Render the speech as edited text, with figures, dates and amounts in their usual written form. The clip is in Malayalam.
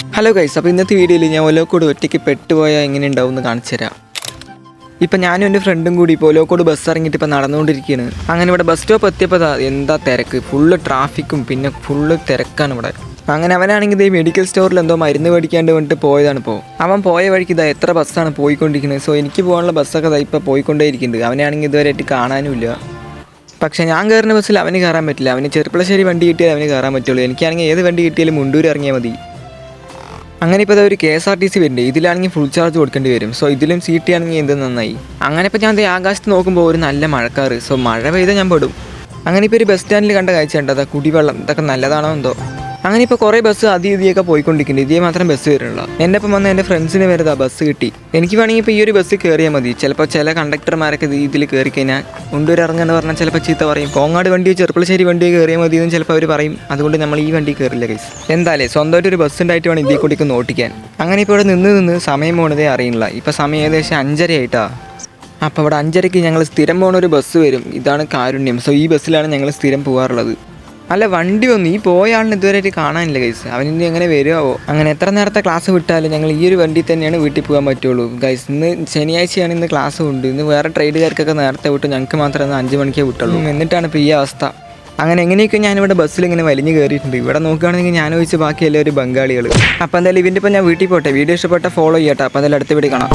ഹലോ ഗൈസ്, അപ്പോൾ ഇന്നത്തെ വീഡിയോയിൽ ഞാൻ ഒലോക്കോട് ഒറ്റയ്ക്ക് പെട്ടുപോയാൽ എങ്ങനെ ഉണ്ടാവും എന്ന് കാണിച്ചു തരാം. ഇപ്പം ഞാനും എൻ്റെ ഫ്രണ്ടും കൂടി ഇപ്പോൾ ഒലോക്കോട് ബസ് ഇറങ്ങിയിട്ട് ഇപ്പോൾ നടന്നുകൊണ്ടിരിക്കുകയാണ്. അങ്ങനെ ഇവിടെ ബസ് സ്റ്റോപ്പ് എത്തിയപ്പോൾ എന്താ തിരക്ക്, ഫുള്ള് ട്രാഫിക്കും പിന്നെ ഫുള്ള് തിരക്കാണ് ഇവിടെ. അങ്ങനെ അവനാണെങ്കിൽ ഈ മെഡിക്കൽ സ്റ്റോറിൽ എന്തോ മരുന്ന് മേടിക്കാണ്ട് വന്നിട്ട് പോയതാണ്. ഇപ്പോൾ അവൻ പോയ വഴിക്ക് എത്ര ബസ്സാണ് പോയിക്കൊണ്ടിരിക്കുന്നത്. സോ എനിക്ക് പോകാനുള്ള ബസ്സൊക്കെ ഇപ്പോൾ പോയിക്കൊണ്ടേയിരിക്കുന്നുണ്ട്. അവനാണെങ്കിൽ ഇതുവരെയായിട്ട് കാണാനുമില്ല. പക്ഷേ ഞാൻ കയറുന്ന ബസ്സിൽ അവന് കയറാൻ പറ്റില്ല. അവന് ചെറുപ്പളശ്ശേരി വണ്ടി കിട്ടിയാൽ അവന് കയറാൻ പറ്റുള്ളൂ. എനിക്കാണെങ്കിൽ ഏത് വണ്ടി കിട്ടിയാലും മുണ്ടൂർ ഇറങ്ങിയാൽ മതി. അങ്ങനെ ഇപ്പോൾ ഒരു KSRTC വരുന്നുണ്ട്. ഇതിലാണെങ്കിൽ ഫുൾ ചാർജ് കൊടുക്കേണ്ടി വരും. സോ ഇതിലും സീറ്റ് ആണെങ്കിൽ എന്ത് നന്നായി. അങ്ങനെ ഇപ്പോൾ ഞാൻ ആകാശത്ത് നോക്കുമ്പോൾ ഒരു നല്ല മഴക്കാറ്. സോ മഴ പെയ്താൽ ഞാൻ പെടും. അങ്ങനെ ഇപ്പോൾ ഒരു ബസ് സ്റ്റാൻഡിൽ കണ്ട കാഴ്ച ഉണ്ട്. അതാ കുടിവെള്ളം. ഇതൊക്കെ നല്ലതാണോ എന്തോ. അങ്ങനെ ഇപ്പോൾ കുറേ ബസ് ഇതിയൊക്കെ പോയിക്കൊണ്ടിരിക്കുന്നുണ്ട്. ഇതിയെ മാത്രം ബസ് വരുന്നുള്ളൂ. എൻ്റെ ഒപ്പം വന്ന എൻ്റെ ഫ്രണ്ട്സിന് വരുതാ ബസ് കിട്ടി. എനിക്ക് വേണമെങ്കിൽ ഇപ്പോൾ ഈ ഒരു ബസ് കയറിയാൽ മതി. ചിലപ്പോൾ ചില കണ്ടക്ടർമാരൊക്കെ ഇതിൽ കയറി കഴിഞ്ഞാൽ മുണ്ടൂർ ഇറങ്ങുകയെന്ന് പറഞ്ഞാൽ ചിലപ്പോൾ ചീത്ത പറയും. കോങ്ങാട് വണ്ടിയോ ചെറുപ്പളശ്ശേരി വണ്ടിയോ കയറിയാൽ മതി എന്ന് ചിലപ്പോൾ അവർ പറയും. അതുകൊണ്ട് നമ്മൾ ഈ വണ്ടി കയറില്ല ഗൈസ്. എന്തായാലും സ്വന്തമായിട്ട് ഒരു ബസ് ഉണ്ടായിട്ട് വേണം ഇതിൽ കൂടി ഓട്ടിക്കാൻ. അങ്ങനെ ഇപ്പോൾ ഇവിടെ നിന്ന് സമയം പോണതേ അറിയില്ല. ഇപ്പോൾ സമയം ഏകദേശം 5:30 ആയിട്ടാണ്. അപ്പോൾ ഇവിടെ 5:30 ഞങ്ങൾ സ്ഥിരം പോകുന്ന ഒരു ബസ് വരും. ഇതാണ് കാരുണ്യം. സോ ഈ ബസ്സിലാണ് ഞങ്ങൾ സ്ഥിരം പോകാറുള്ളത്. അല്ല, വണ്ടി വന്നു. ഈ പോയ ആളിന് ഇതുവരെയായിട്ട് കാണാനില്ല ഗൈസ്. അവനിന്ന് എങ്ങനെ വരുമോ. അങ്ങനെ എത്ര നേരത്തെ ക്ലാസ് വിട്ടാലും ഞങ്ങൾ ഈ ഒരു വണ്ടി തന്നെയാണ് വീട്ടിൽ പോകാൻ പറ്റുള്ളൂ ഗൈസ്. ഇന്ന് ശനിയാഴ്ചയാണ്. ഇന്ന് ക്ലാസ് ഉണ്ട്. ഇന്ന് വേറെ ട്രേഡുകാർക്കൊക്കെ നേരത്തെ വിട്ടു. ഞങ്ങൾക്ക് മാത്രമേ 5 മണിക്കേ വിട്ടുള്ളൂ. എന്നിട്ടാണ് ഇപ്പോൾ ഈ അവസ്ഥ. അങ്ങനെ എങ്ങനെയൊക്കെ ഞാനിവിടെ ബസ്സിൽ ഇങ്ങനെ വലിഞ്ഞ് കയറിയിട്ടുണ്ട്. ഇവിടെ നോക്കുകയാണെങ്കിൽ ഞാൻ ഒഴിച്ച് ബാക്കി എല്ലാവരും ബംഗാളികൾ. അപ്പോൾ എന്തായാലും ഇതിൻ്റെ ഇപ്പോൾ ഞാൻ വീട്ടിൽ പോട്ടെ. വീഡിയോ ഇഷ്ടപ്പെട്ട ഫോളോ ചെയ്യട്ടെ. അപ്പോൾ എന്തായാലും അടുത്ത വീഡിയോ കാണാം.